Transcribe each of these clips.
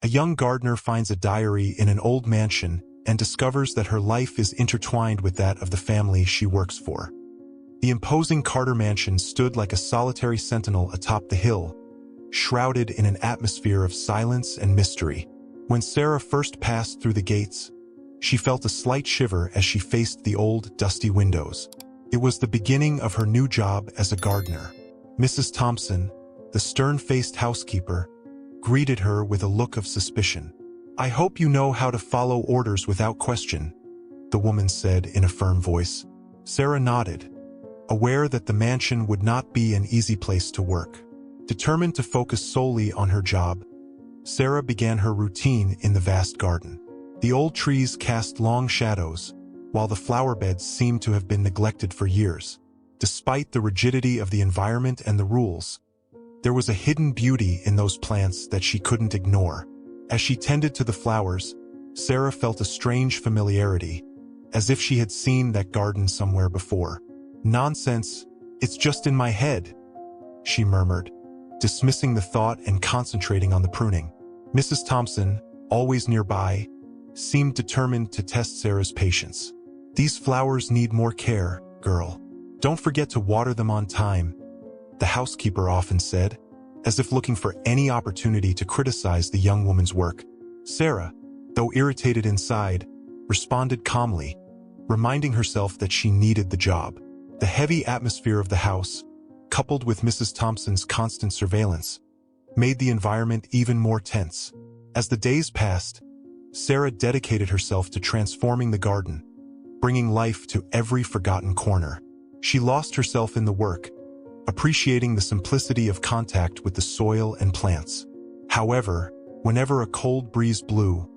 A young gardener finds a diary in an old mansion and discovers that her life is intertwined with that of the family she works for. The imposing Carter mansion stood like a solitary sentinel atop the hill, shrouded in an atmosphere of silence and mystery. When Sarah first passed through the gates, she felt a slight shiver as she faced the old, dusty windows. It was the beginning of her new job as a gardener. Mrs. Thompson, the stern-faced housekeeper, greeted her with a look of suspicion. "I hope you know how to follow orders without question," the woman said in a firm voice. Sarah nodded, aware that the mansion would not be an easy place to work. Determined to focus solely on her job, Sarah began her routine in the vast garden. The old trees cast long shadows, while the flower beds seemed to have been neglected for years. Despite the rigidity of the environment and the rules, there was a hidden beauty in those plants that she couldn't ignore. As she tended to the flowers, Sarah felt a strange familiarity, as if she had seen that garden somewhere before. "Nonsense, it's just in my head," she murmured, dismissing the thought and concentrating on the pruning. Mrs. Thompson, always nearby, seemed determined to test Sarah's patience. "These flowers need more care, girl. Don't forget to water them on time," the housekeeper often said, as if looking for any opportunity to criticize the young woman's work. Sarah, though irritated inside, responded calmly, reminding herself that she needed the job. The heavy atmosphere of the house, coupled with Mrs. Thompson's constant surveillance, made the environment even more tense. As the days passed, Sarah dedicated herself to transforming the garden, bringing life to every forgotten corner. She lost herself in the work, appreciating the simplicity of contact with the soil and plants. However, whenever a cold breeze blew,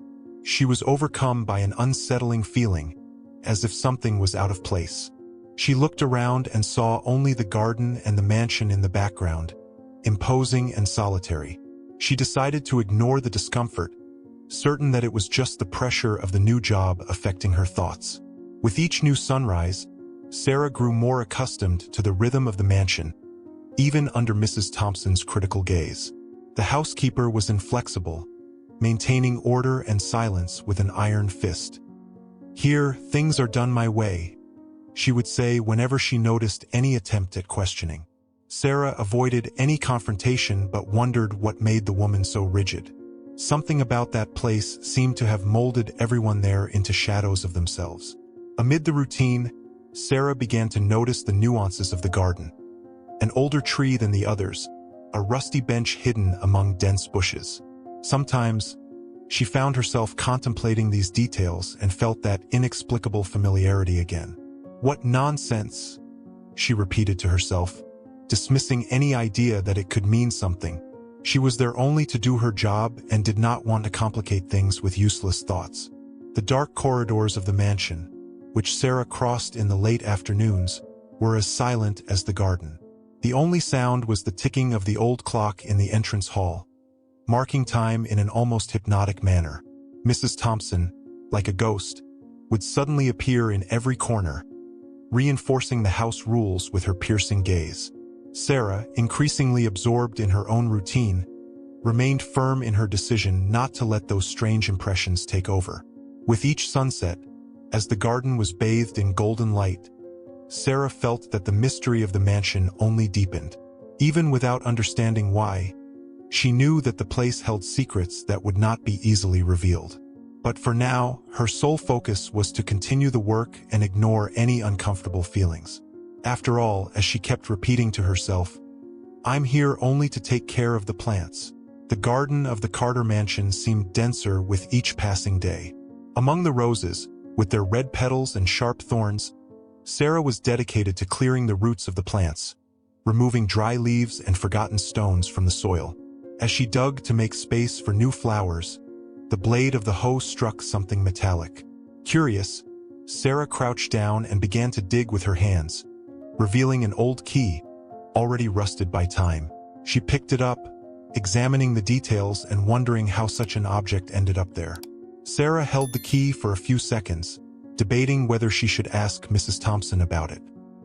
she was overcome by an unsettling feeling, as if something was out of place. She looked around and saw only the garden and the mansion in the background, imposing and solitary. She decided to ignore the discomfort, certain that it was just the pressure of the new job affecting her thoughts. With each new sunrise, Sarah grew more accustomed to the rhythm of the mansion, even under Mrs. Thompson's critical gaze. The housekeeper was inflexible, maintaining order and silence with an iron fist. "Here, things are done my way," she would say whenever she noticed any attempt at questioning. Sarah avoided any confrontation but wondered what made the woman so rigid. Something about that place seemed to have molded everyone there into shadows of themselves. Amid the routine, Sarah began to notice the nuances of the garden. An older tree than the others, a rusty bench hidden among dense bushes. Sometimes, she found herself contemplating these details and felt that inexplicable familiarity again. "What nonsense," she repeated to herself, dismissing any idea that it could mean something. She was there only to do her job and did not want to complicate things with useless thoughts. The dark corridors of the mansion, which Sarah crossed in the late afternoons, were as silent as the garden. The only sound was the ticking of the old clock in the entrance hall, marking time in an almost hypnotic manner. Mrs. Thompson, like a ghost, would suddenly appear in every corner, reinforcing the house rules with her piercing gaze. Sarah, increasingly absorbed in her own routine, remained firm in her decision not to let those strange impressions take over. With each sunset, as the garden was bathed in golden light, Sarah felt that the mystery of the mansion only deepened. Even without understanding why, she knew that the place held secrets that would not be easily revealed. But for now, her sole focus was to continue the work and ignore any uncomfortable feelings. After all, as she kept repeating to herself, "I'm here only to take care of the plants." The garden of the Carter mansion seemed denser with each passing day. Among the roses, with their red petals and sharp thorns, Sarah was dedicated to clearing the roots of the plants, removing dry leaves and forgotten stones from the soil. As she dug to make space for new flowers, the blade of the hoe struck something metallic. Curious, Sarah crouched down and began to dig with her hands, revealing an old key, already rusted by time. She picked it up, examining the details and wondering how such an object ended up there. Sarah held the key for a few seconds, debating whether she should ask Mrs. Thompson about it.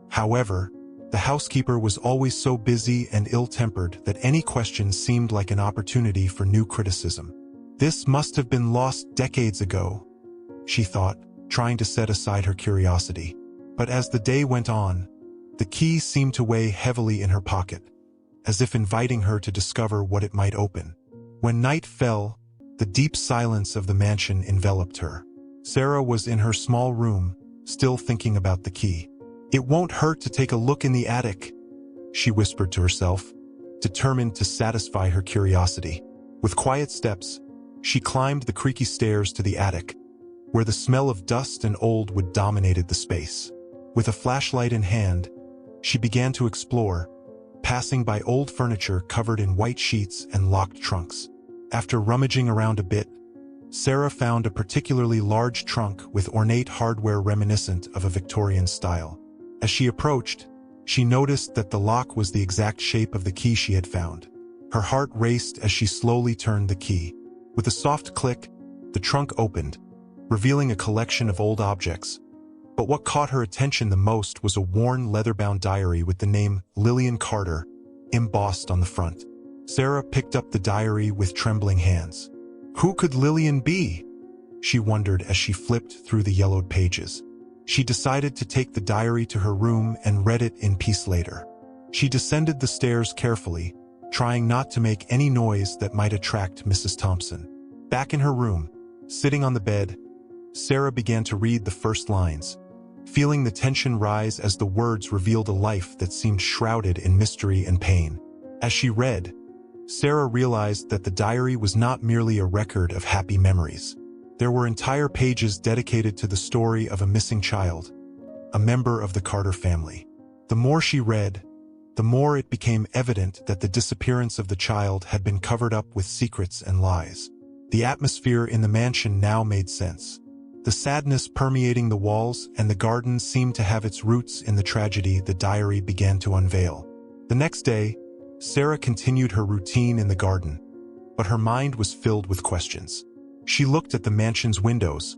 However, the housekeeper was always so busy and ill-tempered that any question seemed like an opportunity for new criticism. This must have been lost decades ago, she thought, trying to set aside her curiosity. But as the day went on, the key seemed to weigh heavily in her pocket, as if inviting her to discover what it might open. When night fell, the deep silence of the mansion enveloped her. Sarah was in her small room, still thinking about the key. "It won't hurt to take a look in the attic," she whispered to herself, determined to satisfy her curiosity. With quiet steps, she climbed the creaky stairs to the attic, where the smell of dust and old wood dominated the space. With a flashlight in hand, she began to explore, passing by old furniture covered in white sheets and locked trunks. After rummaging around a bit, Sarah found a particularly large trunk with ornate hardware reminiscent of a Victorian style. As she approached, she noticed that the lock was the exact shape of the key she had found. Her heart raced as she slowly turned the key. With a soft click, the trunk opened, revealing a collection of old objects. But what caught her attention the most was a worn leather-bound diary with the name Lillian Carter embossed on the front. Sarah picked up the diary with trembling hands. Who could Lillian be? She wondered as she flipped through the yellowed pages. She decided to take the diary to her room and read it in peace later. She descended the stairs carefully, trying not to make any noise that might attract Mrs. Thompson. Back in her room, sitting on the bed, Sarah began to read the first lines, feeling the tension rise as the words revealed a life that seemed shrouded in mystery and pain. As she read, Sarah realized that the diary was not merely a record of happy memories. There were entire pages dedicated to the story of a missing child, a member of the Carter family. The more she read, the more it became evident that the disappearance of the child had been covered up with secrets and lies. The atmosphere in the mansion now made sense. The sadness permeating the walls and the garden seemed to have its roots in the tragedy the diary began to unveil. The next day, Sarah continued her routine in the garden, but her mind was filled with questions. She looked at the mansion's windows,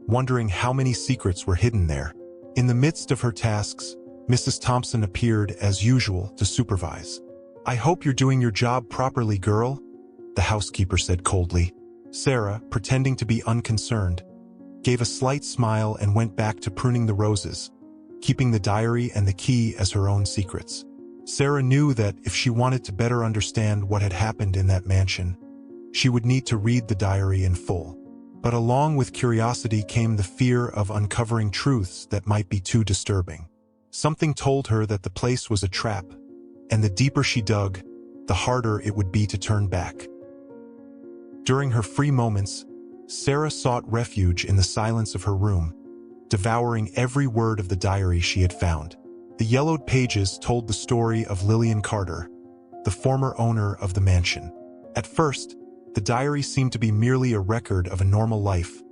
wondering how many secrets were hidden there. In the midst of her tasks, Mrs. Thompson appeared as usual to supervise. "I hope you're doing your job properly, girl," the housekeeper said coldly. Sarah, pretending to be unconcerned, gave a slight smile and went back to pruning the roses, keeping the diary and the key as her own secrets. Sarah knew that if she wanted to better understand what had happened in that mansion, she would need to read the diary in full. But along with curiosity came the fear of uncovering truths that might be too disturbing. Something told her that the place was a trap, and the deeper she dug, the harder it would be to turn back. During her free moments, Sarah sought refuge in the silence of her room, devouring every word of the diary she had found. The yellowed pages told the story of Lillian Carter, the former owner of the mansion. At first, the diary seemed to be merely a record of a normal life,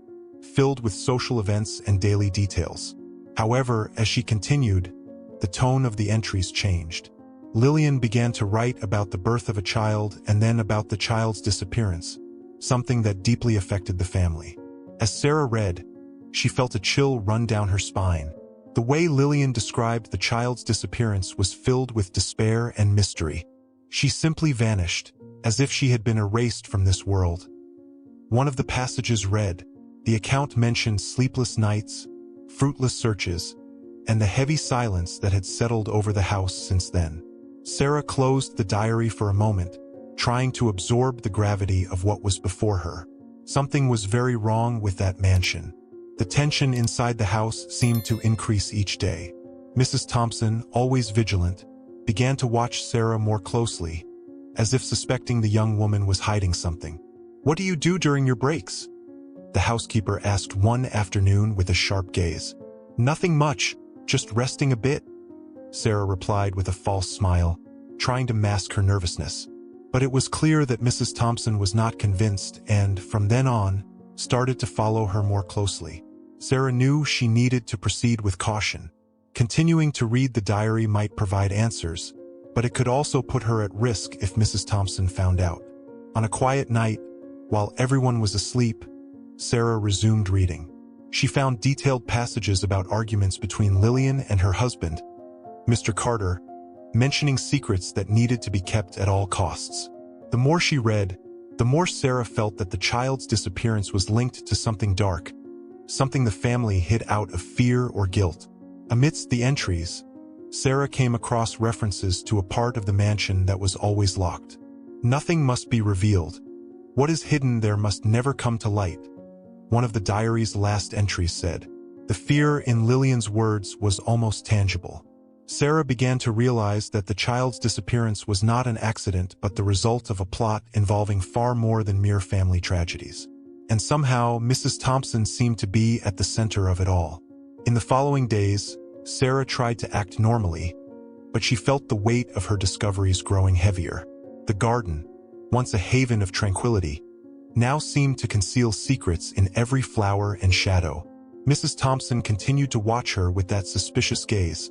filled with social events and daily details. However, as she continued, the tone of the entries changed. Lillian began to write about the birth of a child and then about the child's disappearance, something that deeply affected the family. As Sarah read, she felt a chill run down her spine. The way Lillian described the child's disappearance was filled with despair and mystery. She simply vanished, as if she had been erased from this world. One of the passages read, the account mentioned sleepless nights, fruitless searches, and the heavy silence that had settled over the house since then. Sarah closed the diary for a moment, trying to absorb the gravity of what was before her. Something was very wrong with that mansion. The tension inside the house seemed to increase each day. Mrs. Thompson, always vigilant, began to watch Sarah more closely, as if suspecting the young woman was hiding something. "What do you do during your breaks?" the housekeeper asked one afternoon with a sharp gaze. "Nothing much, just resting a bit," Sarah replied with a false smile, trying to mask her nervousness. But it was clear that Mrs. Thompson was not convinced and, from then on, started to follow her more closely. Sarah knew she needed to proceed with caution. Continuing to read the diary might provide answers, but it could also put her at risk if Mrs. Thompson found out. On a quiet night, while everyone was asleep, Sarah resumed reading. She found detailed passages about arguments between Lillian and her husband, Mr. Carter, mentioning secrets that needed to be kept at all costs. The more she read, The more Sarah felt that the child's disappearance was linked to something dark, something the family hid out of fear or guilt. Amidst the entries, Sarah came across references to a part of the mansion that was always locked. Nothing must be revealed. What is hidden there must never come to light, one of the diary's last entries said. The fear in Lillian's words was almost tangible. Sarah began to realize that the child's disappearance was not an accident but the result of a plot involving far more than mere family tragedies. And somehow, Mrs. Thompson seemed to be at the center of it all. In the following days, Sarah tried to act normally, but she felt the weight of her discoveries growing heavier. The garden, once a haven of tranquility, now seemed to conceal secrets in every flower and shadow. Mrs. Thompson continued to watch her with that suspicious gaze,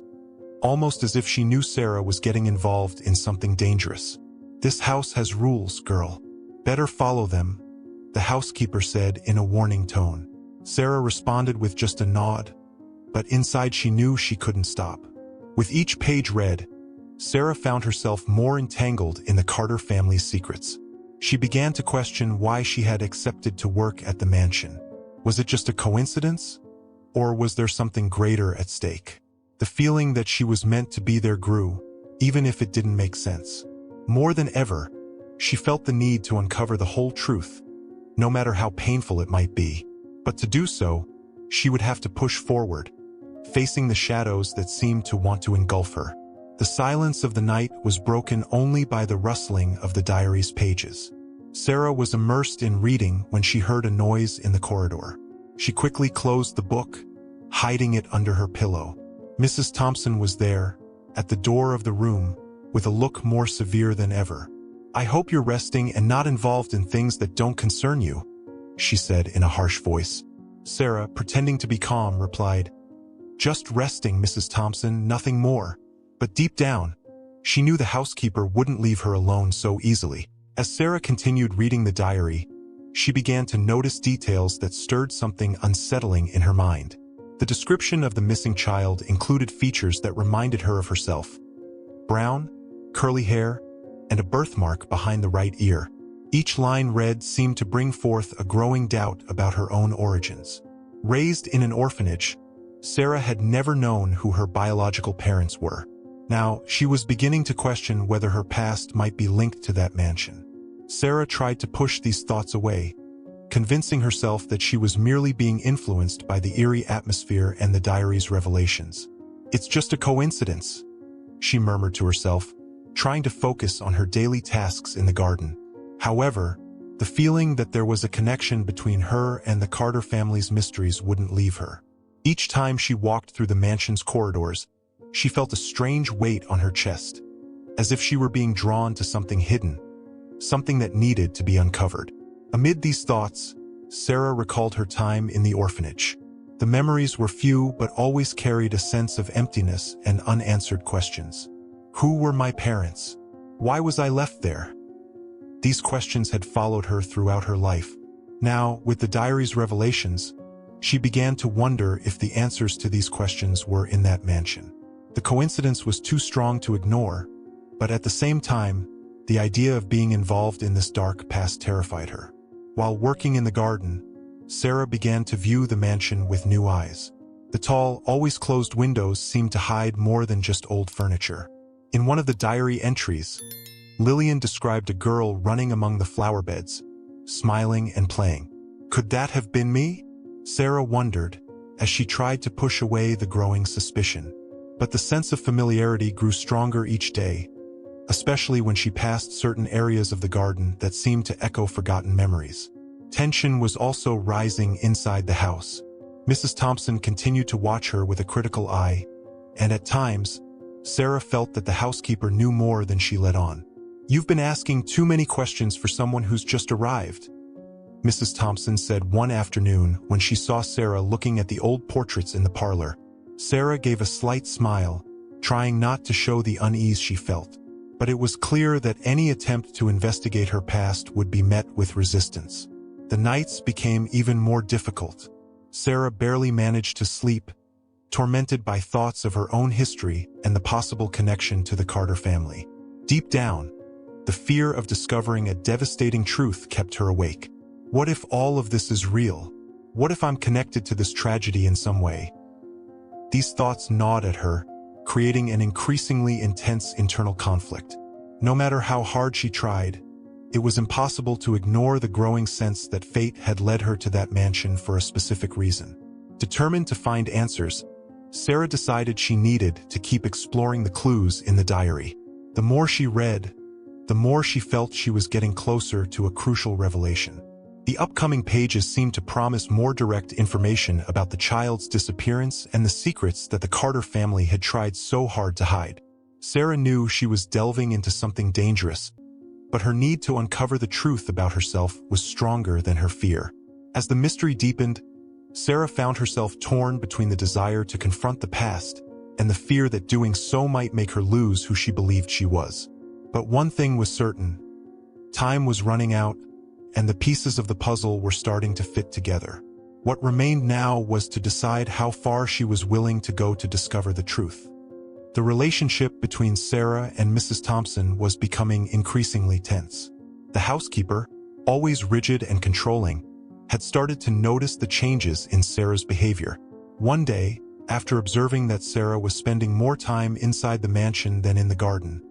almost as if she knew Sarah was getting involved in something dangerous. "This house has rules, girl. Better follow them," the housekeeper said in a warning tone. Sarah responded with just a nod, but inside she knew she couldn't stop. With each page read, Sarah found herself more entangled in the Carter family's secrets. She began to question why she had accepted to work at the mansion. Was it just a coincidence? Or was there something greater at stake? The feeling that she was meant to be there grew, even if it didn't make sense. More than ever, she felt the need to uncover the whole truth, no matter how painful it might be. But to do so, she would have to push forward, facing the shadows that seemed to want to engulf her. The silence of the night was broken only by the rustling of the diary's pages. Sarah was immersed in reading when she heard a noise in the corridor. She quickly closed the book, hiding it under her pillow. Mrs. Thompson was there, at the door of the room, with a look more severe than ever. "I hope you're resting and not involved in things that don't concern you," she said in a harsh voice. Sarah, pretending to be calm, replied, "Just resting, Mrs. Thompson, nothing more." But deep down, she knew the housekeeper wouldn't leave her alone so easily. As Sarah continued reading the diary, she began to notice details that stirred something unsettling in her mind. The description of the missing child included features that reminded her of herself: brown, curly hair, and a birthmark behind the right ear. Each line read seemed to bring forth a growing doubt about her own origins. Raised in an orphanage, Sarah had never known who her biological parents were. Now, she was beginning to question whether her past might be linked to that mansion. Sarah tried to push these thoughts away, convincing herself that she was merely being influenced by the eerie atmosphere and the diary's revelations. "It's just a coincidence," she murmured to herself, trying to focus on her daily tasks in the garden. However, the feeling that there was a connection between her and the Carter family's mysteries wouldn't leave her. Each time she walked through the mansion's corridors, she felt a strange weight on her chest, as if she were being drawn to something hidden, something that needed to be uncovered. Amid these thoughts, Sarah recalled her time in the orphanage. The memories were few but always carried a sense of emptiness and unanswered questions. Who were my parents? Why was I left there? These questions had followed her throughout her life. Now, with the diary's revelations, she began to wonder if the answers to these questions were in that mansion. The coincidence was too strong to ignore, but at the same time, the idea of being involved in this dark past terrified her. While working in the garden, Sarah began to view the mansion with new eyes. The tall, always closed windows seemed to hide more than just old furniture. In one of the diary entries, Lillian described a girl running among the flower beds, smiling and playing. Could that have been me? Sarah wondered, as she tried to push away the growing suspicion. But the sense of familiarity grew stronger each day, especially when she passed certain areas of the garden that seemed to echo forgotten memories. Tension was also rising inside the house. Mrs. Thompson continued to watch her with a critical eye, and at times, Sarah felt that the housekeeper knew more than she let on. "You've been asking too many questions for someone who's just arrived," Mrs. Thompson said one afternoon when she saw Sarah looking at the old portraits in the parlor. Sarah gave a slight smile, trying not to show the unease she felt. But it was clear that any attempt to investigate her past would be met with resistance. The nights became even more difficult. Sarah barely managed to sleep, tormented by thoughts of her own history and the possible connection to the Carter family. Deep down, The fear of discovering a devastating truth kept her awake. What if all of this is real? What if I'm connected to this tragedy in some way? These thoughts gnawed at her, creating an increasingly intense internal conflict. No matter how hard she tried, it was impossible to ignore the growing sense that fate had led her to that mansion for a specific reason. Determined to find answers, Sarah decided she needed to keep exploring the clues in the diary. The more she read, the more she felt she was getting closer to a crucial revelation. The upcoming pages seemed to promise more direct information about the child's disappearance and the secrets that the Carter family had tried so hard to hide. Sarah knew she was delving into something dangerous, but her need to uncover the truth about herself was stronger than her fear. As the mystery deepened, Sarah found herself torn between the desire to confront the past and the fear that doing so might make her lose who she believed she was. But one thing was certain: time was running out, and the pieces of the puzzle were starting to fit together. What remained now was to decide how far she was willing to go to discover the truth. The relationship between Sarah and Mrs. Thompson was becoming increasingly tense. The housekeeper, always rigid and controlling, had started to notice the changes in Sarah's behavior. One day, after observing that Sarah was spending more time inside the mansion than in the garden,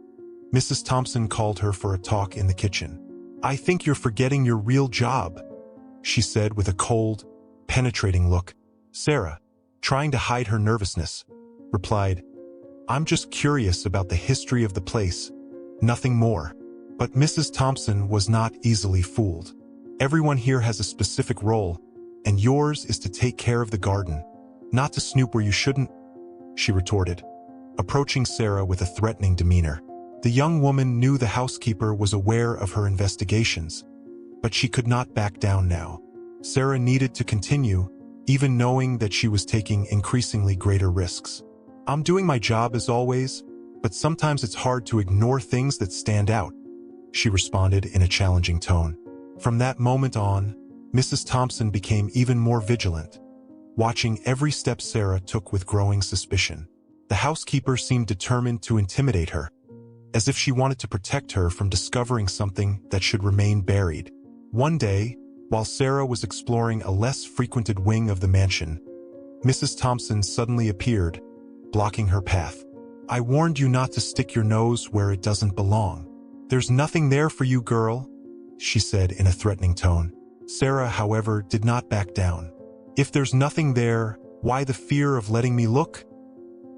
Mrs. Thompson called her for a talk in the kitchen. "I think you're forgetting your real job," she said with a cold, penetrating look. Sarah, trying to hide her nervousness, replied, "I'm just curious about the history of the place, nothing more." But Mrs. Thompson was not easily fooled. "Everyone here has a specific role, and yours is to take care of the garden, not to snoop where you shouldn't," she retorted, approaching Sarah with a threatening demeanor. The young woman knew the housekeeper was aware of her investigations, but she could not back down now. Sarah needed to continue, even knowing that she was taking increasingly greater risks. "I'm doing my job as always, but sometimes it's hard to ignore things that stand out," she responded in a challenging tone. From that moment on, Mrs. Thompson became even more vigilant, watching every step Sarah took with growing suspicion. The housekeeper seemed determined to intimidate her, as if she wanted to protect her from discovering something that should remain buried. One day, while Sarah was exploring a less frequented wing of the mansion, Mrs. Thompson suddenly appeared, blocking her path. "I warned you not to stick your nose where it doesn't belong. There's nothing there for you, girl," she said in a threatening tone. Sarah, however, did not back down. "If there's nothing there, why the fear of letting me look?"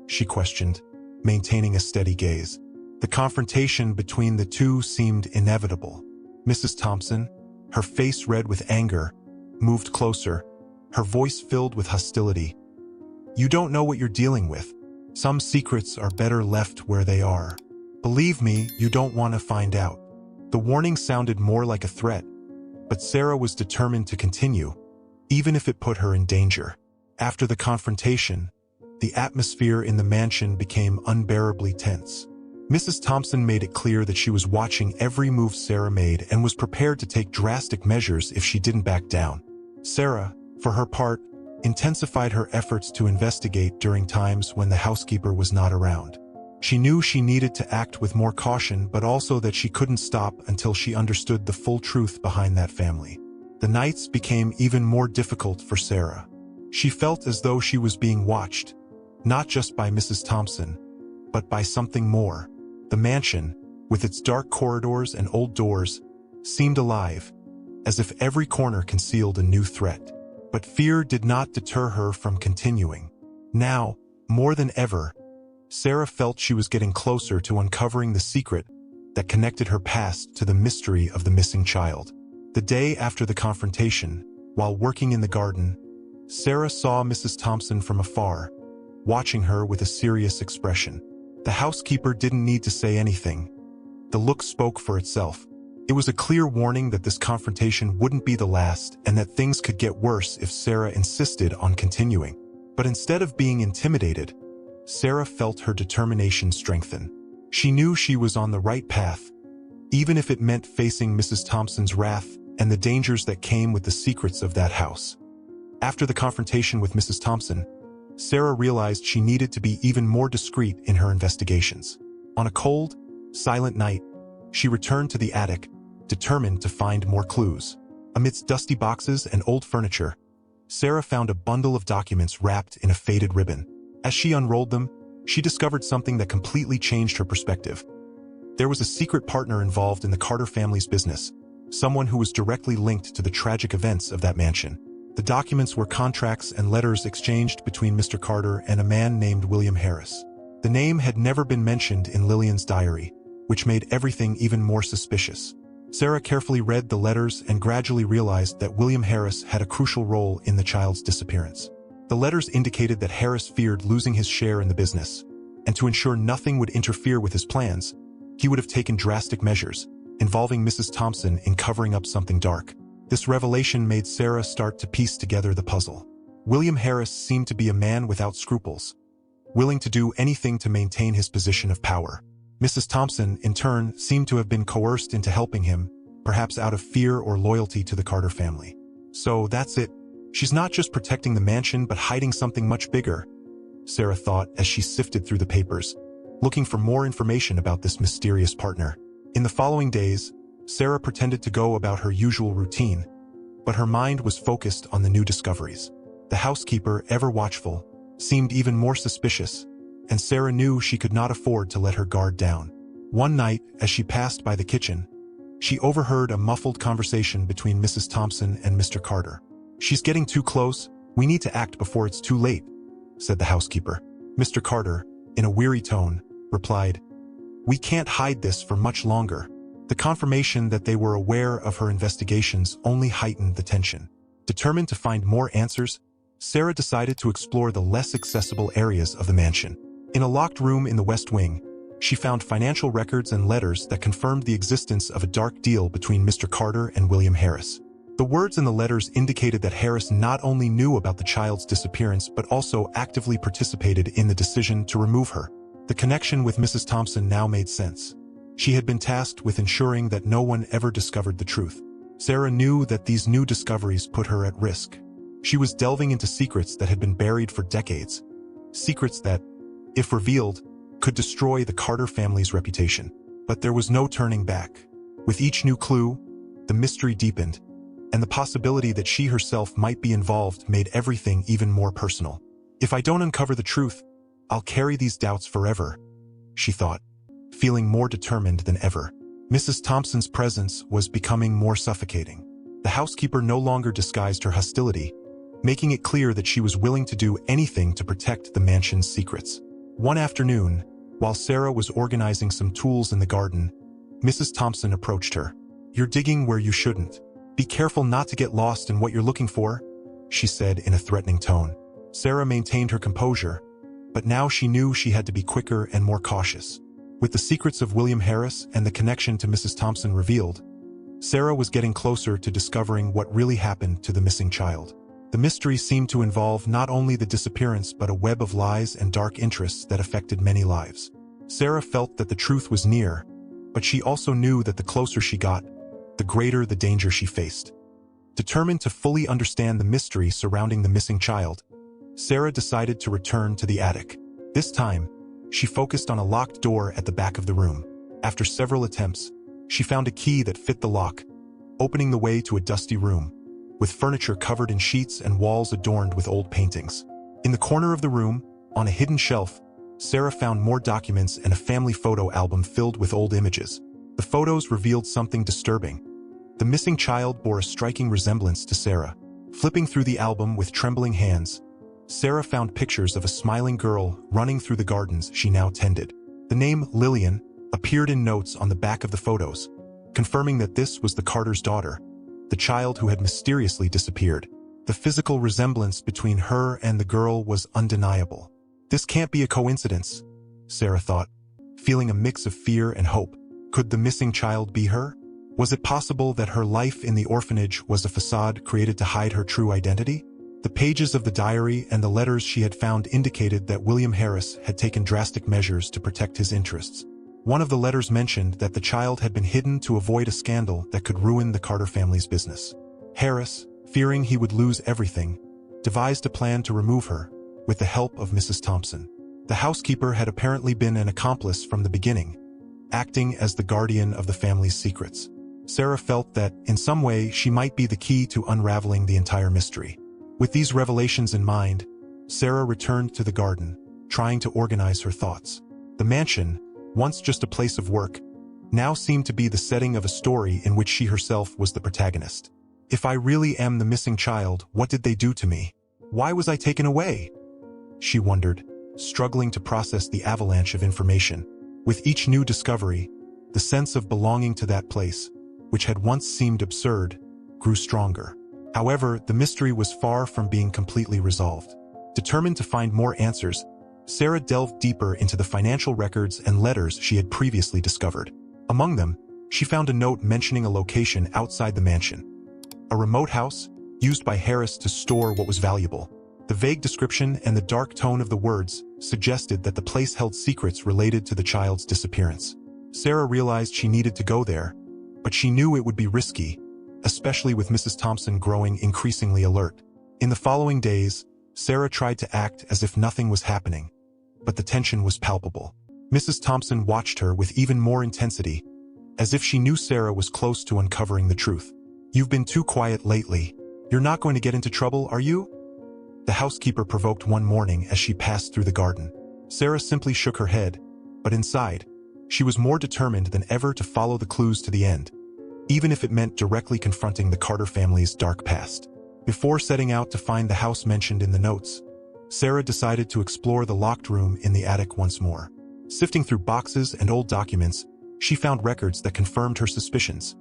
she questioned, maintaining a steady gaze. The confrontation between the two seemed inevitable. Mrs. Thompson, her face red with anger, moved closer, her voice filled with hostility. "You don't know what you're dealing with. Some secrets are better left where they are. Believe me, you don't want to find out." The warning sounded more like a threat, but Sarah was determined to continue, even if it put her in danger. After the confrontation, the atmosphere in the mansion became unbearably tense. Mrs. Thompson made it clear that she was watching every move Sarah made and was prepared to take drastic measures if she didn't back down. Sarah, for her part, intensified her efforts to investigate during times when the housekeeper was not around. She knew she needed to act with more caution, but also that she couldn't stop until she understood the full truth behind that family. The nights became even more difficult for Sarah. She felt as though she was being watched, not just by Mrs. Thompson, but by something more. The mansion, with its dark corridors and old doors, seemed alive, as if every corner concealed a new threat. But fear did not deter her from continuing. Now, more than ever, Sarah felt she was getting closer to uncovering the secret that connected her past to the mystery of the missing child. The day after the confrontation, while working in the garden, Sarah saw Mrs. Thompson from afar, watching her with a serious expression. The housekeeper didn't need to say anything. The look spoke for itself. It was a clear warning that this confrontation wouldn't be the last and that things could get worse if Sarah insisted on continuing. But instead of being intimidated, Sarah felt her determination strengthen. She knew she was on the right path, even if it meant facing Mrs. Thompson's wrath and the dangers that came with the secrets of that house. After the confrontation with Mrs. Thompson, Sarah realized she needed to be even more discreet in her investigations. On a cold, silent night, She returned to the attic, determined to find more clues. Amidst dusty boxes and old furniture, Sarah found a bundle of documents wrapped in a faded ribbon. As she unrolled them, she discovered something that completely changed her perspective. There was a secret partner involved in the Carter family's business, someone who was directly linked to the tragic events of that mansion. The documents were contracts and letters exchanged between Mr. Carter and a man named William Harris. The name had never been mentioned in Lillian's diary, which made everything even more suspicious. Sarah carefully read the letters and gradually realized that William Harris had a crucial role in the child's disappearance. The letters indicated that Harris feared losing his share in the business, and to ensure nothing would interfere with his plans, he would have taken drastic measures, involving Mrs. Thompson in covering up something dark. This revelation made Sarah start to piece together the puzzle. William Harris seemed to be a man without scruples, willing to do anything to maintain his position of power. Mrs. Thompson, in turn, seemed to have been coerced into helping him, perhaps out of fear or loyalty to the Carter family. So that's it. She's not just protecting the mansion but hiding something much bigger, Sarah thought as she sifted through the papers, looking for more information about this mysterious partner. In the following days, Sarah pretended to go about her usual routine, but her mind was focused on the new discoveries. The housekeeper, ever watchful, seemed even more suspicious, and Sarah knew she could not afford to let her guard down. One night, as she passed by the kitchen, she overheard a muffled conversation between Mrs. Thompson and Mr. Carter. "She's getting too close. We need to act before it's too late," said the housekeeper. Mr. Carter, in a weary tone, replied, "We can't hide this for much longer." The confirmation that they were aware of her investigations only heightened the tension. Determined to find more answers, Sarah decided to explore the less accessible areas of the mansion. In a locked room in the West Wing, she found financial records and letters that confirmed the existence of a dark deal between Mr. Carter and William Harris. The words in the letters indicated that Harris not only knew about the child's disappearance but also actively participated in the decision to remove her. The connection with Mrs. Thompson now made sense. She had been tasked with ensuring that no one ever discovered the truth. Sarah knew that these new discoveries put her at risk. She was delving into secrets that had been buried for decades. Secrets that, if revealed, could destroy the Carter family's reputation. But there was no turning back. With each new clue, the mystery deepened, and the possibility that she herself might be involved made everything even more personal. "If I don't uncover the truth, I'll carry these doubts forever," she thought, feeling more determined than ever. Mrs. Thompson's presence was becoming more suffocating. The housekeeper no longer disguised her hostility, making it clear that she was willing to do anything to protect the mansion's secrets. One afternoon, while Sarah was organizing some tools in the garden, Mrs. Thompson approached her. "You're digging where you shouldn't. Be careful not to get lost in what you're looking for," she said in a threatening tone. Sarah maintained her composure, but now she knew she had to be quicker and more cautious. With the secrets of William Harris and the connection to Mrs. Thompson revealed, Sarah was getting closer to discovering what really happened to the missing child. The mystery seemed to involve not only the disappearance but a web of lies and dark interests that affected many lives. Sarah felt that the truth was near, but she also knew that the closer she got, the greater the danger she faced. Determined to fully understand the mystery surrounding the missing child, Sarah decided to return to the attic. This time, she focused on a locked door at the back of the room. After several attempts, she found a key that fit the lock, opening the way to a dusty room, with furniture covered in sheets and walls adorned with old paintings. In the corner of the room, on a hidden shelf, Sarah found more documents and a family photo album filled with old images. The photos revealed something disturbing. The missing child bore a striking resemblance to Sarah. Flipping through the album with trembling hands, Sarah found pictures of a smiling girl running through the gardens she now tended. The name Lillian appeared in notes on the back of the photos, confirming that this was the Carter's daughter, the child who had mysteriously disappeared. The physical resemblance between her and the girl was undeniable. This can't be a coincidence, Sarah thought, feeling a mix of fear and hope. Could the missing child be her? Was it possible that her life in the orphanage was a facade created to hide her true identity? The pages of the diary and the letters she had found indicated that William Harris had taken drastic measures to protect his interests. One of the letters mentioned that the child had been hidden to avoid a scandal that could ruin the Carter family's business. Harris, fearing he would lose everything, devised a plan to remove her, with the help of Mrs. Thompson. The housekeeper had apparently been an accomplice from the beginning, acting as the guardian of the family's secrets. Sarah felt that, in some way, she might be the key to unraveling the entire mystery. With these revelations in mind, Sarah returned to the garden, trying to organize her thoughts. The mansion, once just a place of work, now seemed to be the setting of a story in which she herself was the protagonist. If I really am the missing child, what did they do to me? Why was I taken away? She wondered, struggling to process the avalanche of information. With each new discovery, the sense of belonging to that place, which had once seemed absurd, grew stronger. However, the mystery was far from being completely resolved. Determined to find more answers, Sarah delved deeper into the financial records and letters she had previously discovered. Among them, she found a note mentioning a location outside the mansion. A remote house, used by Harris to store what was valuable. The vague description and the dark tone of the words suggested that the place held secrets related to the child's disappearance. Sarah realized she needed to go there, but she knew it would be risky, especially with Mrs. Thompson growing increasingly alert. In the following days, Sarah tried to act as if nothing was happening, but the tension was palpable. Mrs. Thompson watched her with even more intensity, as if she knew Sarah was close to uncovering the truth. "You've been too quiet lately. You're not going to get into trouble, are you?" The housekeeper provoked one morning as she passed through the garden. Sarah simply shook her head, but inside, she was more determined than ever to follow the clues to the end, even if it meant directly confronting the Carter family's dark past. Before setting out to find the house mentioned in the notes, Sarah decided to explore the locked room in the attic once more. Sifting through boxes and old documents, she found records that confirmed her suspicions.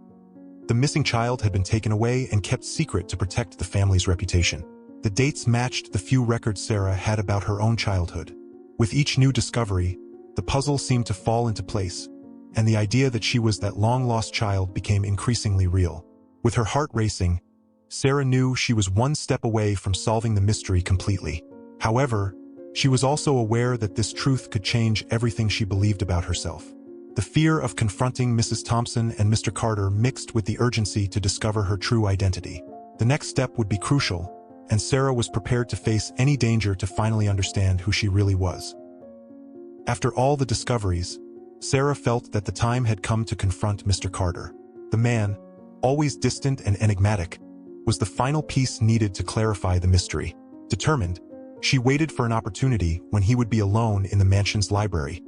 The missing child had been taken away and kept secret to protect the family's reputation. The dates matched the few records Sarah had about her own childhood. With each new discovery, the puzzle seemed to fall into place, and the idea that she was that long-lost child became increasingly real. With her heart racing, Sarah knew she was one step away from solving the mystery completely. However, she was also aware that this truth could change everything she believed about herself. The fear of confronting Mrs. Thompson and Mr. Carter mixed with the urgency to discover her true identity. The next step would be crucial, and Sarah was prepared to face any danger to finally understand who she really was. After all the discoveries, Sarah felt that the time had come to confront Mr. Carter. The man, always distant and enigmatic, was the final piece needed to clarify the mystery. Determined, she waited for an opportunity when he would be alone in the mansion's library,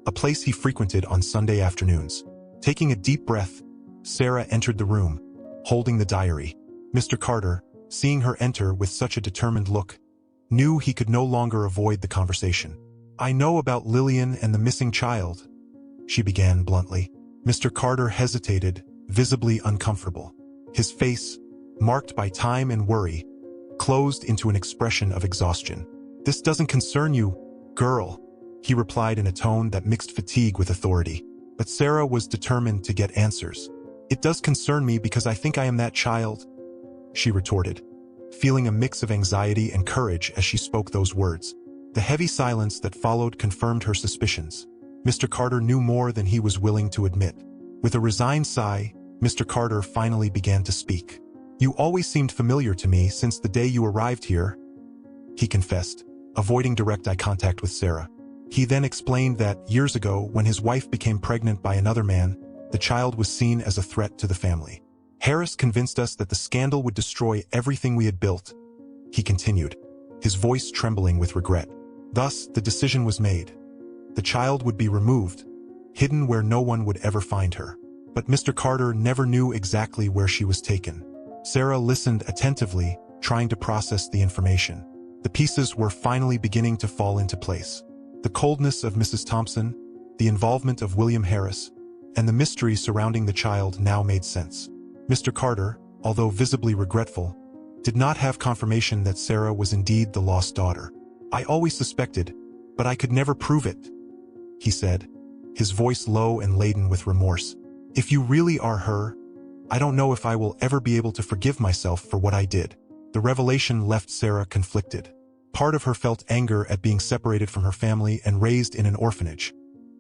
a place he frequented on Sunday afternoons. Taking a deep breath, Sarah entered the room, holding the diary. Mr. Carter, seeing her enter with such a determined look, knew he could no longer avoid the conversation. "I know about Lillian and the missing child," she began bluntly. Mr. Carter hesitated, visibly uncomfortable. His face, marked by time and worry, closed into an expression of exhaustion. "This doesn't concern you, girl," he replied in a tone that mixed fatigue with authority. But Sarah was determined to get answers. "It does concern me because I think I am that child," she retorted, feeling a mix of anxiety and courage as she spoke those words. The heavy silence that followed confirmed her suspicions. Mr. Carter knew more than he was willing to admit. With a resigned sigh, Mr. Carter finally began to speak. "You always seemed familiar to me since the day you arrived here," he confessed, avoiding direct eye contact with Sarah. He then explained that, years ago, when his wife became pregnant by another man, the child was seen as a threat to the family. "Harris convinced us that the scandal would destroy everything we had built," he continued, his voice trembling with regret. "Thus, the decision was made. The child would be removed, hidden where no one would ever find her. But Mr. Carter never knew exactly where she was taken." Sarah listened attentively, trying to process the information. The pieces were finally beginning to fall into place. The coldness of Mrs. Thompson, the involvement of William Harris, and the mystery surrounding the child now made sense. Mr. Carter, although visibly regretful, did not have confirmation that Sarah was indeed the lost daughter. "I always suspected, but I could never prove it," he said, his voice low and laden with remorse. "If you really are her, I don't know if I will ever be able to forgive myself for what I did." The revelation left Sarah conflicted. Part of her felt anger at being separated from her family and raised in an orphanage,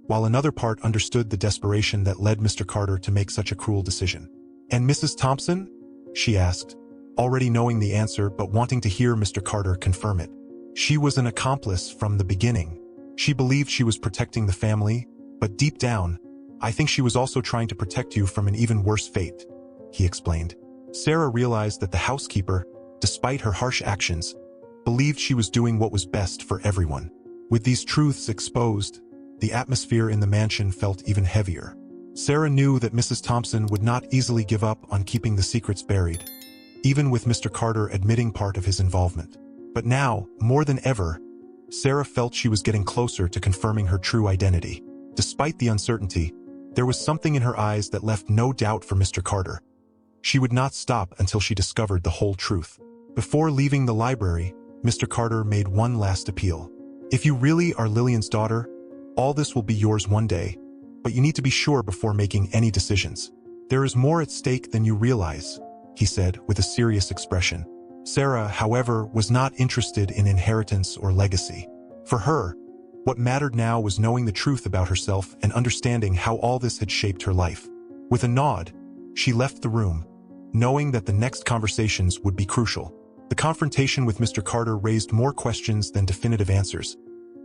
while another part understood the desperation that led Mr. Carter to make such a cruel decision. "And Mrs. Thompson?" she asked, already knowing the answer but wanting to hear Mr. Carter confirm it. "She was an accomplice from the beginning. She believed she was protecting the family, but deep down, I think she was also trying to protect you from an even worse fate," he explained. Sarah realized that the housekeeper, despite her harsh actions, believed she was doing what was best for everyone. With these truths exposed, the atmosphere in the mansion felt even heavier. Sarah knew that Mrs. Thompson would not easily give up on keeping the secrets buried, even with Mr. Carter admitting part of his involvement. But now, more than ever, Sarah felt she was getting closer to confirming her true identity. Despite the uncertainty, there was something in her eyes that left no doubt for Mr. Carter. She would not stop until she discovered the whole truth. Before leaving the library, Mr. Carter made one last appeal. "If you really are Lillian's daughter, all this will be yours one day, but you need to be sure before making any decisions. There is more at stake than you realize," he said with a serious expression. Sarah, however, was not interested in inheritance or legacy. For her, what mattered now was knowing the truth about herself and understanding how all this had shaped her life. With a nod, she left the room, knowing that the next conversations would be crucial. The confrontation with Mr. Carter raised more questions than definitive answers,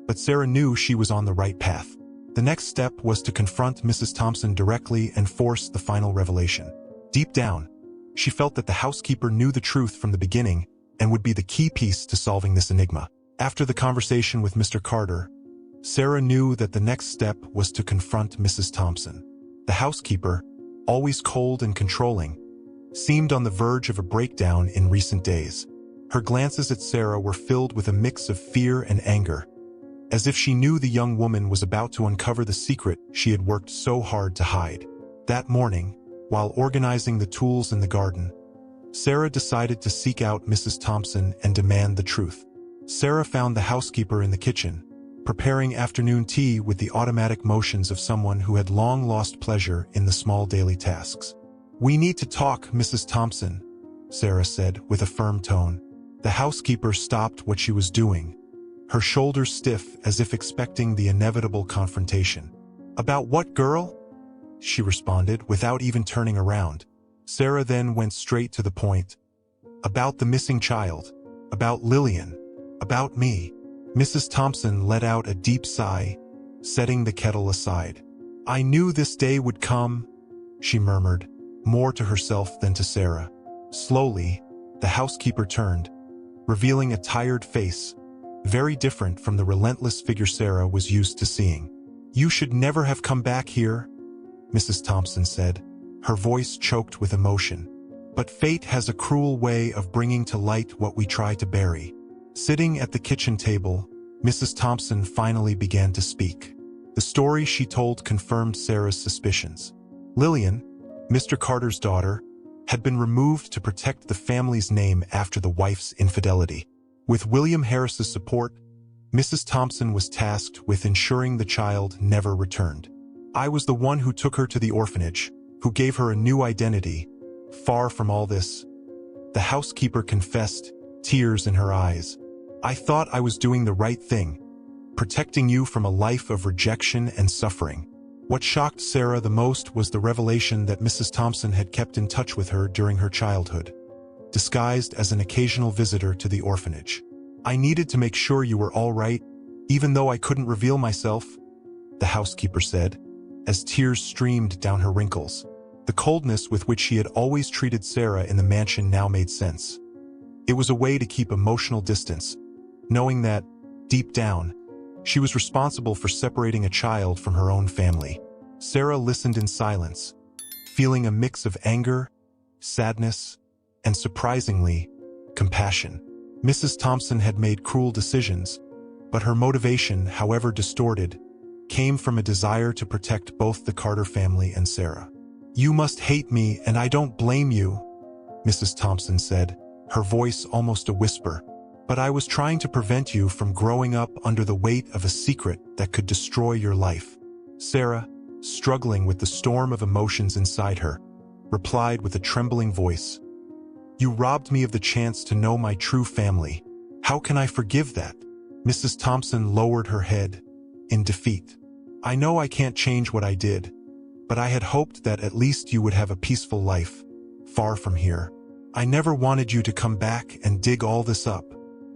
but Sarah knew she was on the right path. The next step was to confront Mrs. Thompson directly and force the final revelation. Deep down, she felt that the housekeeper knew the truth from the beginning and would be the key piece to solving this enigma. After the conversation with Mr. Carter, Sarah knew that the next step was to confront Mrs. Thompson. The housekeeper, always cold and controlling, seemed on the verge of a breakdown in recent days. Her glances at Sarah were filled with a mix of fear and anger, as if she knew the young woman was about to uncover the secret she had worked so hard to hide. That morning, while organizing the tools in the garden, Sarah decided to seek out Mrs. Thompson and demand the truth. Sarah found the housekeeper in the kitchen, preparing afternoon tea with the automatic motions of someone who had long lost pleasure in the small daily tasks. "We need to talk, Mrs. Thompson," Sarah said with a firm tone. The housekeeper stopped what she was doing, her shoulders stiff as if expecting the inevitable confrontation. "About what, girl?" she responded without even turning around. Sarah then went straight to the point. "About the missing child, about Lillian, about me." Mrs. Thompson let out a deep sigh, setting the kettle aside. "I knew this day would come," she murmured, more to herself than to Sarah. Slowly, the housekeeper turned, revealing a tired face, very different from the relentless figure Sarah was used to seeing. "You should never have come back here," Mrs. Thompson said, her voice choked with emotion. "But fate has a cruel way of bringing to light what we try to bury." Sitting at the kitchen table, Mrs. Thompson finally began to speak. The story she told confirmed Sarah's suspicions. Lillian, Mr. Carter's daughter, had been removed to protect the family's name after the wife's infidelity. With William Harris's support, Mrs. Thompson was tasked with ensuring the child never returned. "I was the one who took her to the orphanage, who gave her a new identity. Far from all this," the housekeeper confessed, tears in her eyes. "I thought I was doing the right thing, protecting you from a life of rejection and suffering." What shocked Sarah the most was the revelation that Mrs. Thompson had kept in touch with her during her childhood, disguised as an occasional visitor to the orphanage. "I needed to make sure you were all right, even though I couldn't reveal myself," the housekeeper said, as tears streamed down her wrinkles. The coldness with which she had always treated Sarah in the mansion now made sense. It was a way to keep emotional distance, knowing that, deep down, she was responsible for separating a child from her own family. Sarah listened in silence, feeling a mix of anger, sadness, and surprisingly, compassion. Mrs. Thompson had made cruel decisions, but her motivation, however distorted, came from a desire to protect both the Carter family and Sarah. "You must hate me, and I don't blame you," Mrs. Thompson said, her voice almost a whisper. "But I was trying to prevent you from growing up under the weight of a secret that could destroy your life." Sarah, struggling with the storm of emotions inside her, replied with a trembling voice, "You robbed me of the chance to know my true family. How can I forgive that?" Mrs. Thompson lowered her head, in defeat. "I know I can't change what I did, but I had hoped that at least you would have a peaceful life, far from here. I never wanted you to come back and dig all this up."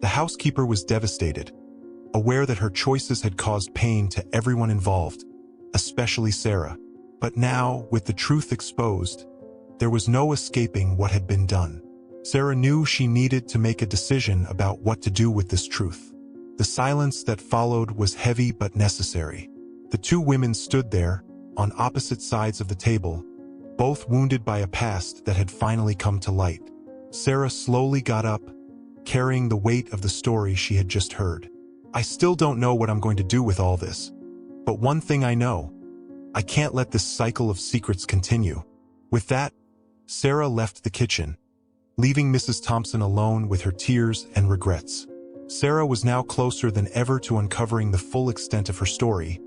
The housekeeper was devastated, aware that her choices had caused pain to everyone involved, especially Sarah. But now, with the truth exposed, there was no escaping what had been done. Sarah knew she needed to make a decision about what to do with this truth. The silence that followed was heavy but necessary. The two women stood there, on opposite sides of the table, both wounded by a past that had finally come to light. Sarah slowly got up, carrying the weight of the story she had just heard. I still don't know what I'm going to do with all this. But one thing I know, I can't let this cycle of secrets continue. With that, Sarah left the kitchen, leaving Mrs. Thompson alone with her tears and regrets. Sarah was now closer than ever to uncovering the full extent of her story,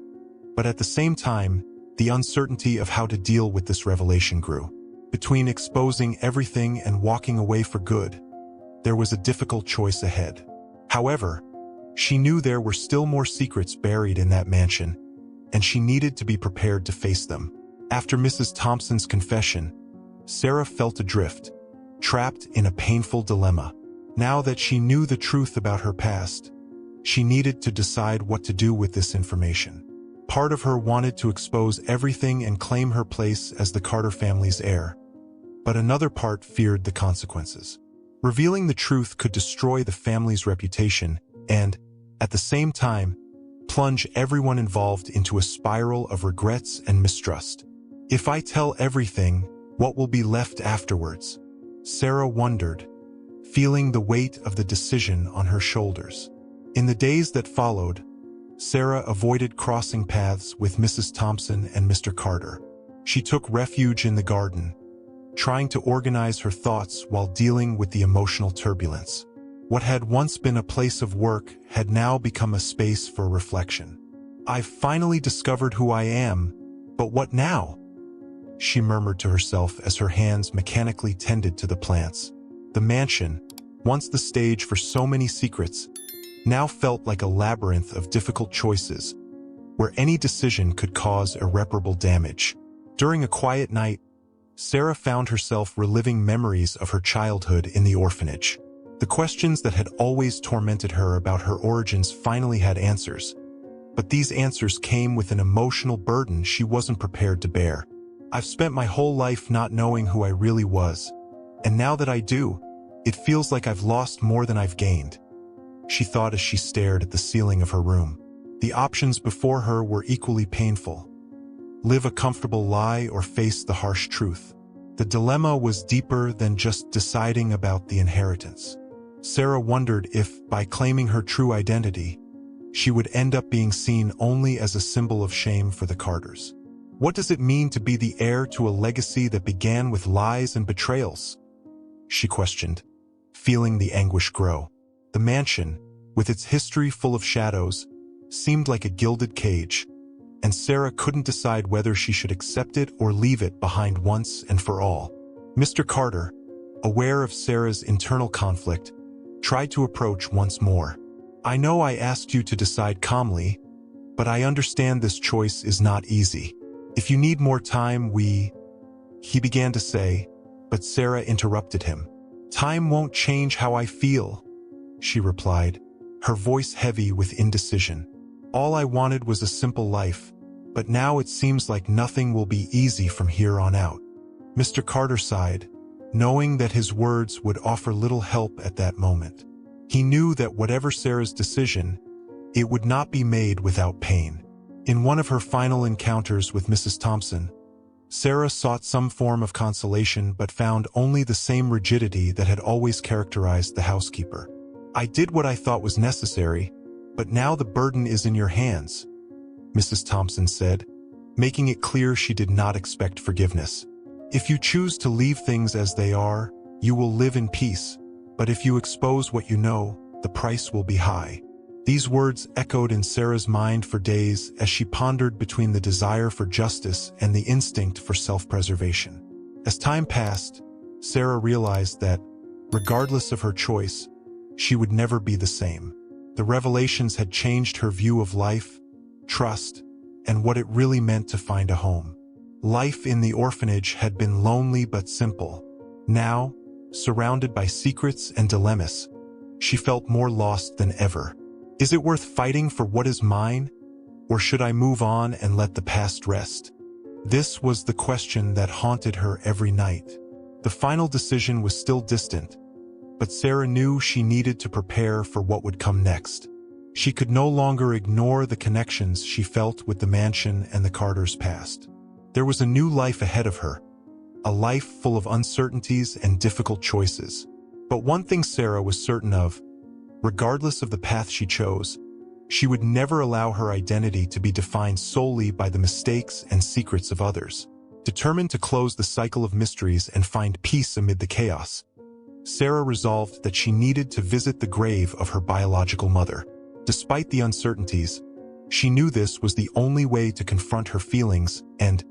but at the same time, the uncertainty of how to deal with this revelation grew. Between exposing everything and walking away for good, there was a difficult choice ahead. However, she knew there were still more secrets buried in that mansion, and she needed to be prepared to face them. After Mrs. Thompson's confession, Sarah felt adrift, trapped in a painful dilemma. Now that she knew the truth about her past, she needed to decide what to do with this information. Part of her wanted to expose everything and claim her place as the Carter family's heir, but another part feared the consequences. Revealing the truth could destroy the family's reputation and, at the same time, plunge everyone involved into a spiral of regrets and mistrust. If I tell everything, what will be left afterwards? Sarah wondered, feeling the weight of the decision on her shoulders. In the days that followed, Sarah avoided crossing paths with Mrs. Thompson and Mr. Carter. She took refuge in the garden, trying to organize her thoughts while dealing with the emotional turbulence. What had once been a place of work had now become a space for reflection. I've finally discovered who I am, but what now? She murmured to herself as her hands mechanically tended to the plants. The mansion, once the stage for so many secrets, now felt like a labyrinth of difficult choices, where any decision could cause irreparable damage. During a quiet night, Sarah found herself reliving memories of her childhood in the orphanage. The questions that had always tormented her about her origins finally had answers, but these answers came with an emotional burden she wasn't prepared to bear. I've spent my whole life not knowing who I really was, and now that I do, it feels like I've lost more than I've gained, she thought as she stared at the ceiling of her room. The options before her were equally painful. Live a comfortable lie or face the harsh truth. The dilemma was deeper than just deciding about the inheritance. Sarah wondered if, by claiming her true identity, she would end up being seen only as a symbol of shame for the Carters. What does it mean to be the heir to a legacy that began with lies and betrayals? She questioned, feeling the anguish grow. The mansion, with its history full of shadows, seemed like a gilded cage, and Sarah couldn't decide whether she should accept it or leave it behind once and for all. Mr. Carter, aware of Sarah's internal conflict, tried to approach once more. I know I asked you to decide calmly, but I understand this choice is not easy. If you need more time, he began to say, but Sarah interrupted him. Time won't change how I feel, she replied, her voice heavy with indecision. All I wanted was a simple life, but now it seems like nothing will be easy from here on out. Mr. Carter sighed, knowing that his words would offer little help at that moment. He knew that whatever Sarah's decision, it would not be made without pain. In one of her final encounters with Mrs. Thompson, Sarah sought some form of consolation but found only the same rigidity that had always characterized the housekeeper. I did what I thought was necessary, but now the burden is in your hands, Mrs. Thompson said, making it clear she did not expect forgiveness. If you choose to leave things as they are, you will live in peace, but if you expose what you know, the price will be high. These words echoed in Sarah's mind for days as she pondered between the desire for justice and the instinct for self-preservation. As time passed, Sarah realized that, regardless of her choice, she would never be the same. The revelations had changed her view of life, trust, and what it really meant to find a home. Life in the orphanage had been lonely but simple. Now, surrounded by secrets and dilemmas, she felt more lost than ever. Is it worth fighting for what is mine, or should I move on and let the past rest? This was the question that haunted her every night. The final decision was still distant, but Sarah knew she needed to prepare for what would come next. She could no longer ignore the connections she felt with the mansion and the Carters' past. There was a new life ahead of her, a life full of uncertainties and difficult choices. But one thing Sarah was certain of: regardless of the path she chose, she would never allow her identity to be defined solely by the mistakes and secrets of others. Determined to close the cycle of mysteries and find peace amid the chaos, Sarah resolved that she needed to visit the grave of her biological mother. Despite the uncertainties, she knew this was the only way to confront her feelings and,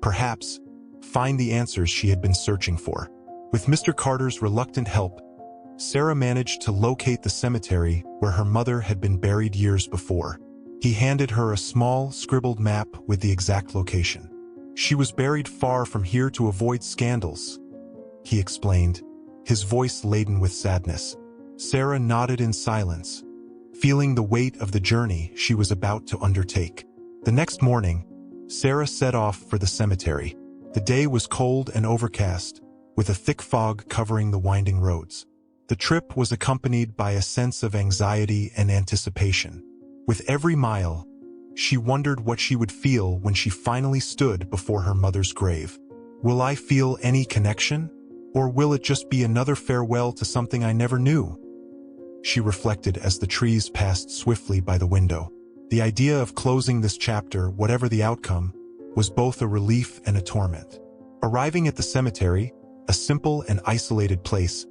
perhaps, find the answers she had been searching for. With Mr. Carter's reluctant help, Sarah managed to locate the cemetery where her mother had been buried years before. He handed her a small, scribbled map with the exact location. "She was buried far from here to avoid scandals," he explained, his voice laden with sadness. Sarah nodded in silence, feeling the weight of the journey she was about to undertake. The next morning, Sarah set off for the cemetery. The day was cold and overcast, with a thick fog covering the winding roads. The trip was accompanied by a sense of anxiety and anticipation. With every mile, she wondered what she would feel when she finally stood before her mother's grave. Will I feel any connection? Or will it just be another farewell to something I never knew? She reflected as the trees passed swiftly by the window. The idea of closing this chapter, whatever the outcome, was both a relief and a torment. Arriving at the cemetery, a simple and isolated place,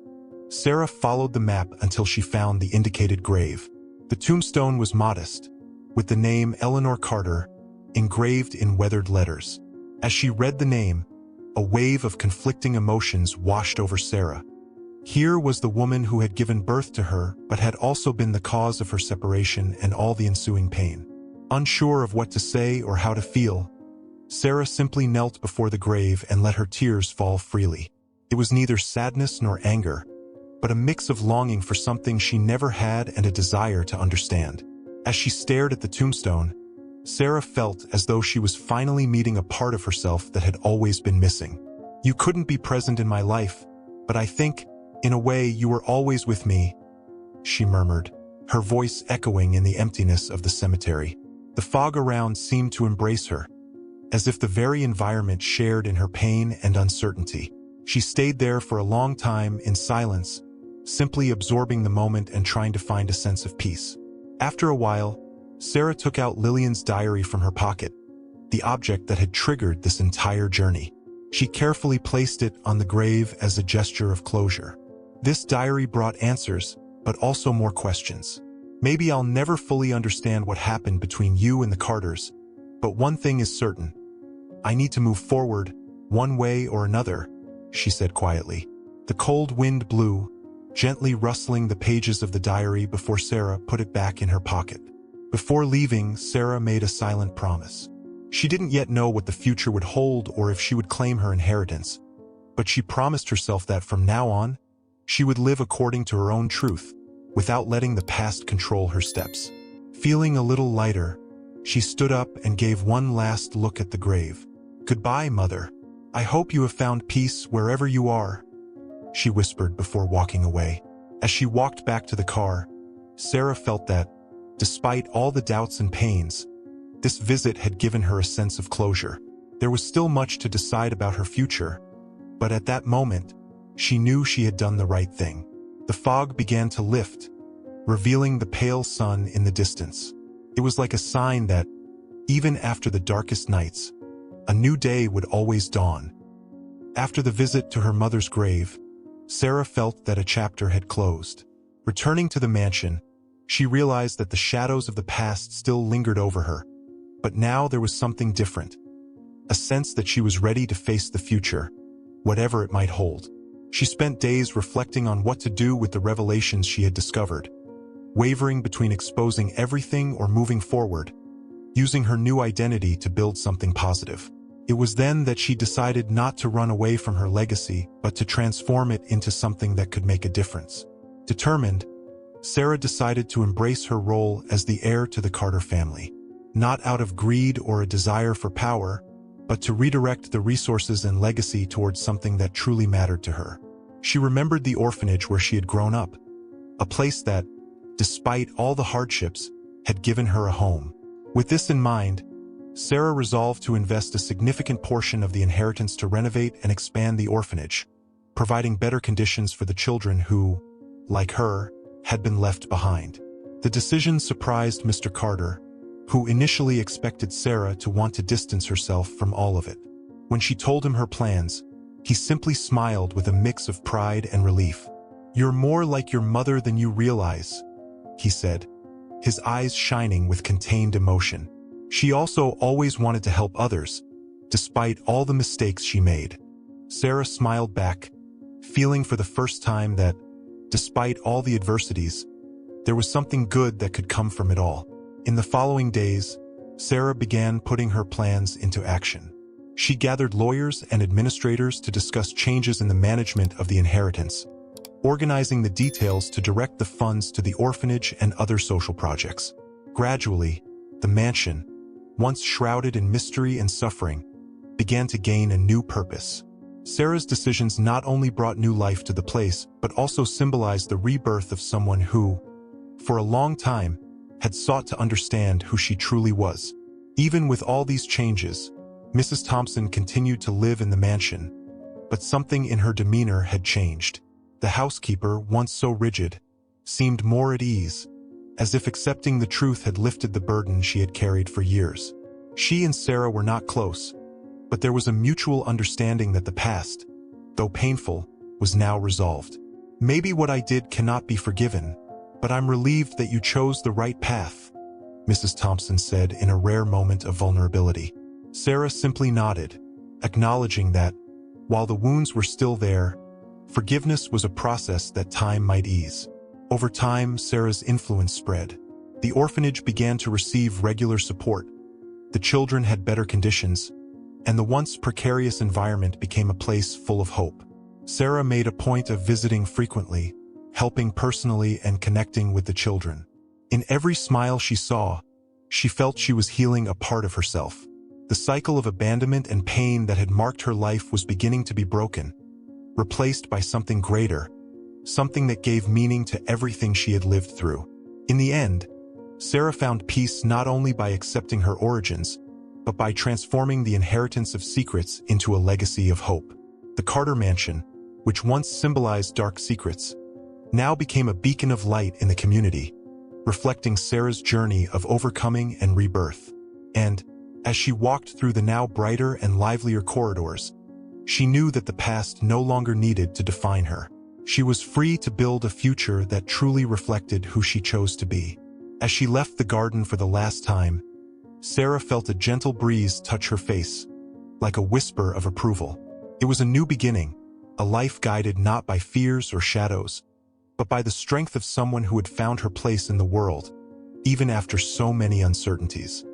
Sarah followed the map until she found the indicated grave. The tombstone was modest, with the name Eleanor Carter engraved in weathered letters. As she read the name, a wave of conflicting emotions washed over Sarah. Here was the woman who had given birth to her but had also been the cause of her separation and all the ensuing pain. Unsure of what to say or how to feel, Sarah simply knelt before the grave and let her tears fall freely. It was neither sadness nor anger, but a mix of longing for something she never had and a desire to understand. As she stared at the tombstone, Sarah felt as though she was finally meeting a part of herself that had always been missing. "You couldn't be present in my life, but I think, in a way, you were always with me," she murmured, her voice echoing in the emptiness of the cemetery. The fog around seemed to embrace her, as if the very environment shared in her pain and uncertainty. She stayed there for a long time in silence, simply absorbing the moment and trying to find a sense of peace. After a while, Sarah took out Lillian's diary from her pocket, the object that had triggered this entire journey. She carefully placed it on the grave as a gesture of closure. This diary brought answers, but also more questions. "Maybe I'll never fully understand what happened between you and the Carters, but one thing is certain. I need to move forward, one way or another," she said quietly. The cold wind blew, gently rustling the pages of the diary before Sarah put it back in her pocket. Before leaving, Sarah made a silent promise. She didn't yet know what the future would hold or if she would claim her inheritance, but she promised herself that from now on, she would live according to her own truth, without letting the past control her steps. Feeling a little lighter, she stood up and gave one last look at the grave. "Goodbye, Mother. I hope you have found peace wherever you are," she whispered before walking away. As she walked back to the car, Sarah felt that, despite all the doubts and pains, this visit had given her a sense of closure. There was still much to decide about her future, but at that moment, she knew she had done the right thing. The fog began to lift, revealing the pale sun in the distance. It was like a sign that, even after the darkest nights, a new day would always dawn. After the visit to her mother's grave, Sarah felt that a chapter had closed. Returning to the mansion, she realized that the shadows of the past still lingered over her, but now there was something different. A sense that she was ready to face the future, whatever it might hold. She spent days reflecting on what to do with the revelations she had discovered, wavering between exposing everything or moving forward, using her new identity to build something positive. It was then that she decided not to run away from her legacy, but to transform it into something that could make a difference. Determined, Sarah decided to embrace her role as the heir to the Carter family. Not out of greed or a desire for power, but to redirect the resources and legacy towards something that truly mattered to her. She remembered the orphanage where she had grown up, a place that, despite all the hardships, had given her a home. With this in mind, Sarah resolved to invest a significant portion of the inheritance to renovate and expand the orphanage, providing better conditions for the children who, like her, had been left behind. The decision surprised Mr. Carter, who initially expected Sarah to want to distance herself from all of it. When she told him her plans, he simply smiled with a mix of pride and relief. "You're more like your mother than you realize," he said, his eyes shining with contained emotion. She also always wanted to help others, despite all the mistakes she made. Sarah smiled back, feeling for the first time that, despite all the adversities, there was something good that could come from it all. In the following days, Sarah began putting her plans into action. She gathered lawyers and administrators to discuss changes in the management of the inheritance, organizing the details to direct the funds to the orphanage and other social projects. Gradually, the mansion, once shrouded in mystery and suffering, began to gain a new purpose. Sarah's decisions not only brought new life to the place, but also symbolized the rebirth of someone who, for a long time, had sought to understand who she truly was. Even with all these changes, Mrs. Thompson continued to live in the mansion, but something in her demeanor had changed. The housekeeper, once so rigid, seemed more at ease, as if accepting the truth had lifted the burden she had carried for years. She and Sarah were not close, but there was a mutual understanding that the past, though painful, was now resolved. "Maybe what I did cannot be forgiven, but I'm relieved that you chose the right path," Mrs. Thompson said in a rare moment of vulnerability. Sarah simply nodded, acknowledging that, while the wounds were still there, forgiveness was a process that time might ease. Over time, Sarah's influence spread. The orphanage began to receive regular support. The children had better conditions, and the once precarious environment became a place full of hope. Sarah made a point of visiting frequently, helping personally and connecting with the children. In every smile she saw, she felt she was healing a part of herself. The cycle of abandonment and pain that had marked her life was beginning to be broken, replaced by something greater, something that gave meaning to everything she had lived through. In the end, Sarah found peace not only by accepting her origins, but by transforming the inheritance of secrets into a legacy of hope. The Carter Mansion, which once symbolized dark secrets, now became a beacon of light in the community, reflecting Sarah's journey of overcoming and rebirth. And, as she walked through the now brighter and livelier corridors, she knew that the past no longer needed to define her. She was free to build a future that truly reflected who she chose to be. As she left the garden for the last time, Sarah felt a gentle breeze touch her face, like a whisper of approval. It was a new beginning, a life guided not by fears or shadows, but by the strength of someone who had found her place in the world, even after so many uncertainties.